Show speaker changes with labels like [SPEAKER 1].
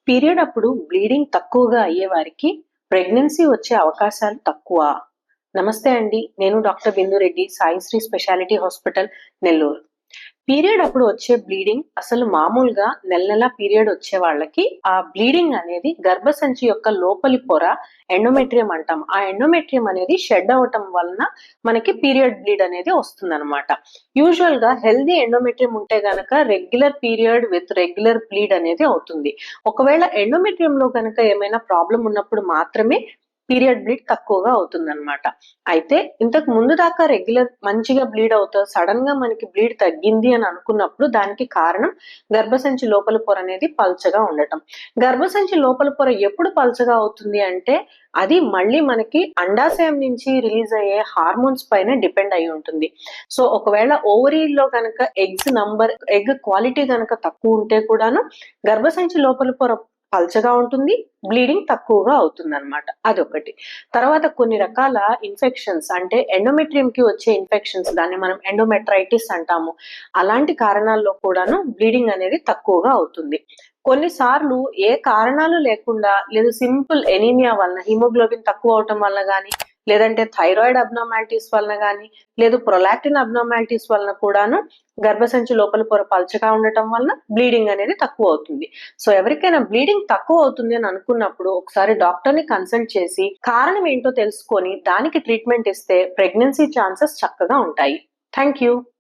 [SPEAKER 1] Period అప్పుడు bleeding తక్కువగా అయ్యే వారికి ప్రెగ్నెన్సీ వచ్చే అవకాశాలు తక్కువ. నమస్తే అండి, నేను doctor Bindu Reddy, Saisri speciality hospital, Nellore. Period అప్పుడు వచ్చే బ్లీడింగ్ అసలు మామూలుగా నెల నెల పీరియడ్ వచ్చే వాళ్ళకి ఆ బ్లీడింగ్ అనేది గర్భసంచి యొక్క లోపలి పొర ఎండోమెట్రియం అంటాం. ఆ ఎండోమెట్రియం అనేది షెడ్ అవటం వలన మనకి పీరియడ్ బ్లీడ్ అనేది వస్తుందన్నమాట. యూజువల్ గా హెల్దీ ఎండోమెట్రియం ఉంటే గనక regular period with regular bleed అనేది అవుతుంది. ఒకవేళ ఎండోమెట్రియం లో గనక ఏమైనా ప్రాబ్లం ఉన్నప్పుడు మాత్రమే పీరియడ్ బ్లీడ్ తక్కువగా అవుతుందన్నమాట. అయితే ఇంతకు ముందు దాకా రెగ్యులర్ మంచిగా బ్లీడ్ అవుతుంది, సడన్ గా మనకి బ్లీడ్ తగ్గింది అని అనుకున్నప్పుడు దానికి కారణం గర్భసంచి లోపల పొర అనేది పల్చగా ఉండటం. గర్భసంచి లోపల పొర ఎప్పుడు పల్చగా అవుతుంది అంటే అది మళ్ళీ మనకి అండాశయం నుంచి రిలీజ్ అయ్యే హార్మోన్స్ పైన డిపెండ్ అయి ఉంటుంది. సో ఒకవేళ ఓవరీలో కనుక ఎగ్ క్వాలిటీ కనుక తక్కువ ఉంటే కూడాను గర్భసంచి లోపల పొర పల్చగా ఉంటుంది, బ్లీడింగ్ తక్కువగా అవుతుంది అనమాట. అదొకటి. తర్వాత కొన్ని రకాల ఇన్ఫెక్షన్స్ అంటే ఎండోమెట్రియం కి వచ్చే ఇన్ఫెక్షన్స్, దాన్ని మనం ఎండోమెట్రైటిస్ అంటాము. అలాంటి కారణాల్లో కూడాను బ్లీడింగ్ అనేది తక్కువగా అవుతుంది. కొన్నిసార్లు ఏ కారణాలు లేకుండా లేదు సింపుల్ ఎనీమియా వలన, హిమోగ్లోబిన్ తక్కువ అవటం వలన గానీ, లేదంటే థైరాయిడ్ అబ్నార్మాలిటీస్ వలన గానీ, లేదు ప్రొలాక్టిన్ అబ్నార్మాలిటీస్ వలన కూడాను గర్భసంచి లోపల పొర పల్చగా ఉండటం వలన బ్లీడింగ్ అనేది తక్కువ అవుతుంది. సో ఎవరికైనా బ్లీడింగ్ తక్కువ అవుతుంది అని అనుకున్నప్పుడు ఒకసారి డాక్టర్ ని కన్సల్ట్ చేసి కారణం ఏంటో తెలుసుకొని దానికి ట్రీట్మెంట్ ఇస్తే ప్రెగ్నెన్సీ ఛాన్సెస్ చక్కగా ఉంటాయి. Thank you.